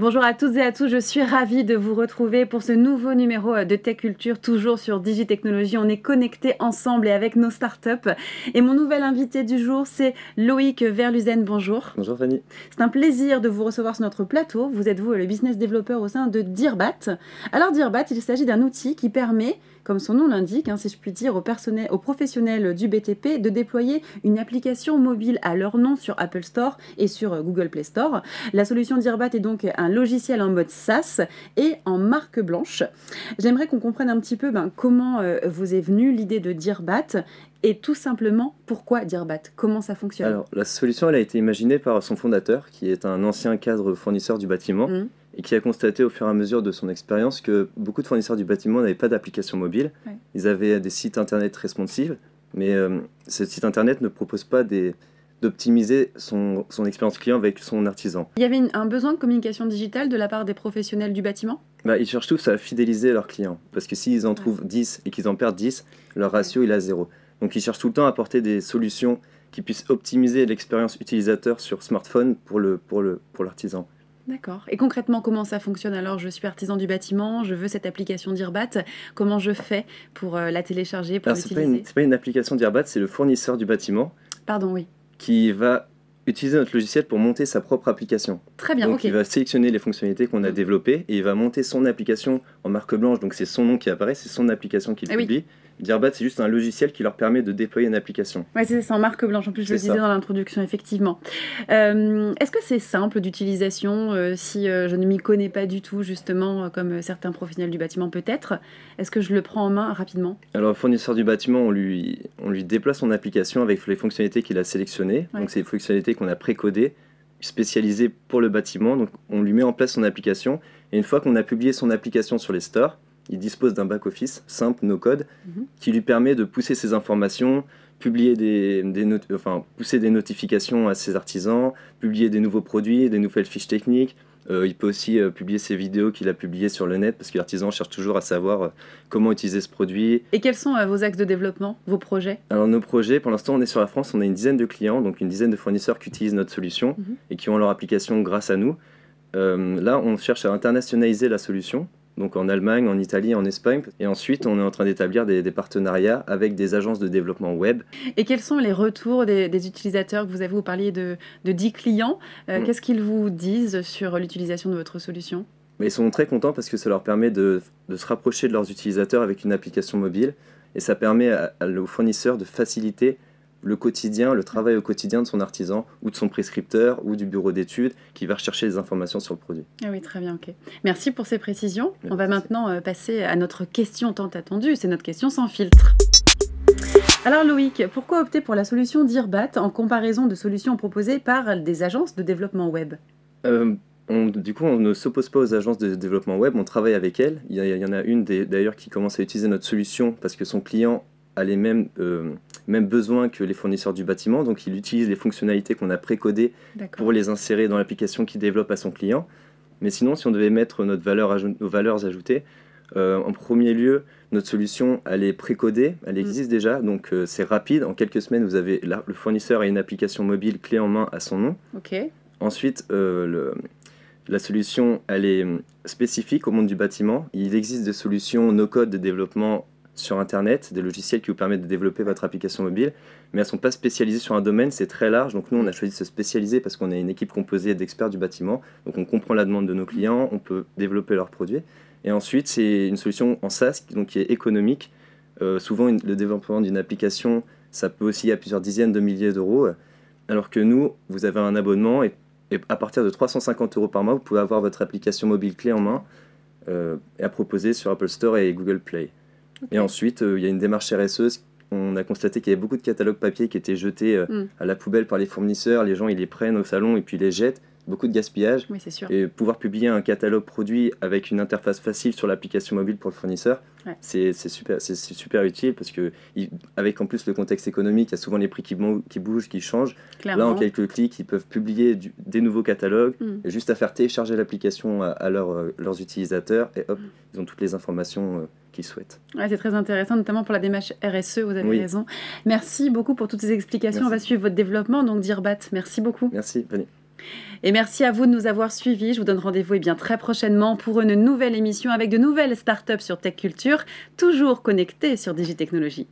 Bonjour à toutes et à tous, je suis ravie de vous retrouver pour ce nouveau numéro de Tech Culture, toujours sur Digitechnologie. On est connectés ensemble et avec nos startups. Et mon nouvel invité du jour, c'est Loïc Verluzen. Bonjour. Bonjour Fanny. C'est un plaisir de vous recevoir sur notre plateau. Vous êtes le business développeur au sein de Dirbat. Alors Dirbat, il s'agit d'un outil qui permet, comme son nom l'indique, si je puis dire, aux professionnels du BTP de déployer une application mobile à leur nom sur Apple Store et sur Google Play Store. La solution Dirbat est donc un logiciel en mode SaaS et en marque blanche. J'aimerais qu'on comprenne un petit peu comment vous est venue l'idée de Dirbat et tout simplement pourquoi Dirbat, comment ça fonctionne. Alors la solution elle a été imaginée par son fondateur qui est un ancien cadre fournisseur du bâtiment et qui a constaté au fur et à mesure de son expérience que beaucoup de fournisseurs du bâtiment n'avaient pas d'application mobile. Ouais. Ils avaient des sites internet responsive, mais ce site internet ne propose pas d'optimiser son expérience client avec son artisan. Il y avait un besoin de communication digitale de la part des professionnels du bâtiment ? Ils cherchent tous à fidéliser leurs clients, parce que s'ils en trouvent 10 et qu'ils en perdent 10, leur ratio il est à 0. Donc ils cherchent tout le temps à apporter des solutions qui puissent optimiser l'expérience utilisateur sur smartphone pour l'artisan. D'accord. Et concrètement, comment ça fonctionne? Alors, je suis artisan du bâtiment, je veux cette application Dirbat. Comment je fais pour la télécharger, pour l'utiliser? C'est pas une application Dirbat, c'est le fournisseur du bâtiment. Pardon, oui. Qui va utiliser notre logiciel pour monter sa propre application. Très bien, donc, il va sélectionner les fonctionnalités qu'on a développées et il va monter son application en marque blanche. Donc, c'est son nom qui apparaît, c'est son application qu'il publie. Oui. Dirbat, c'est juste un logiciel qui leur permet de déployer une application. Oui, c'est en marque blanche. En plus, je le disais dans l'introduction, effectivement. Est-ce que c'est simple d'utilisation si je ne m'y connais pas du tout, justement, comme certains professionnels du bâtiment peut-être? Est-ce que je le prends en main rapidement? Alors, le fournisseur du bâtiment, on lui déploie son application avec les fonctionnalités qu'il a sélectionnées. Ouais. Donc, c'est les fonctionnalités qu'on a précodées, spécialisées pour le bâtiment. Donc, on lui met en place son application. Et une fois qu'on a publié son application sur les stores, il dispose d'un back-office simple, no-code, qui lui permet de pousser ses informations, publier pousser des notifications à ses artisans, publier des nouveaux produits, des nouvelles fiches techniques. Il peut aussi publier ses vidéos qu'il a publiées sur le net, parce que l'artisan cherche toujours à savoir comment utiliser ce produit. Et quels sont vos axes de développement, vos projets? Alors nos projets, pour l'instant on est sur la France, on a une dizaine de clients, donc une dizaine de fournisseurs qui utilisent notre solution et qui ont leur application grâce à nous. Là on cherche à internationaliser la solution. Donc en Allemagne, en Italie, en Espagne. Et ensuite, on est en train d'établir des partenariats avec des agences de développement web. Et quels sont les retours des utilisateurs que vous avez? Vous parliez de 10 clients. Qu'est-ce qu'ils vous disent sur l'utilisation de votre solution? Ils sont très contents parce que ça leur permet de se rapprocher de leurs utilisateurs avec une application mobile. Et ça permet aux fournisseurs de faciliter le quotidien, le travail au quotidien de son artisan ou de son prescripteur ou du bureau d'études qui va rechercher les informations sur le produit. Ah oui, très bien, ok. Merci pour ces précisions. On va maintenant passer à notre question tant attendue, c'est notre question sans filtre. Alors Loïc, pourquoi opter pour la solution Dirbat en comparaison de solutions proposées par des agences de développement web? Du coup, on ne s'oppose pas aux agences de développement web, on travaille avec elles. Il y en a une d'ailleurs qui commence à utiliser notre solution parce que son client a les mêmes besoins que les fournisseurs du bâtiment, donc il utilise les fonctionnalités qu'on a précodées pour les insérer dans l'application qu'il développe à son client. Mais sinon, si on devait mettre nos valeurs ajoutées, en premier lieu, notre solution, elle est précodée, elle existe déjà, donc c'est rapide. En quelques semaines, vous avez le fournisseur a une application mobile clé en main à son nom. Okay. Ensuite, la solution, elle est spécifique au monde du bâtiment. Il existe des solutions no-code de développement sur Internet, des logiciels qui vous permettent de développer votre application mobile, mais elles ne sont pas spécialisées sur un domaine, c'est très large. Donc nous, on a choisi de se spécialiser parce qu'on a une équipe composée d'experts du bâtiment. Donc on comprend la demande de nos clients, on peut développer leurs produits. Et ensuite, c'est une solution en SaaS donc, qui est économique. Souvent, le développement d'une application, ça peut aussi à plusieurs dizaines de milliers d'euros. Alors que nous, vous avez un abonnement et à partir de 350 € par mois, vous pouvez avoir votre application mobile clé en main et à proposer sur Apple Store et Google Play. Okay. Et ensuite, il y a une démarche RSE. On a constaté qu'il y avait beaucoup de catalogues papier qui étaient jetés à la poubelle par les fournisseurs. Les gens, ils les prennent au salon et puis ils les jettent. Beaucoup de gaspillage. Oui, c'est sûr. Et pouvoir publier un catalogue produit avec une interface facile sur l'application mobile pour le fournisseur, c'est super utile parce que, avec en plus le contexte économique, il y a souvent les prix qui bougent, qui changent. Clairement. Là, en quelques clics, ils peuvent publier des nouveaux catalogues. Et juste à faire télécharger l'application à leurs utilisateurs et hop, ils ont toutes les informations qu'ils souhaitent. Ouais, c'est très intéressant, notamment pour la démarche RSE, vous avez raison. Merci beaucoup pour toutes ces explications. Merci. On va suivre votre développement, donc Dirbat. Merci beaucoup. Merci, Fanny. Et merci à vous de nous avoir suivis. Je vous donne rendez-vous bien très prochainement pour une nouvelle émission avec de nouvelles startups sur Tech Culture, toujours connectées sur Digitechnologie.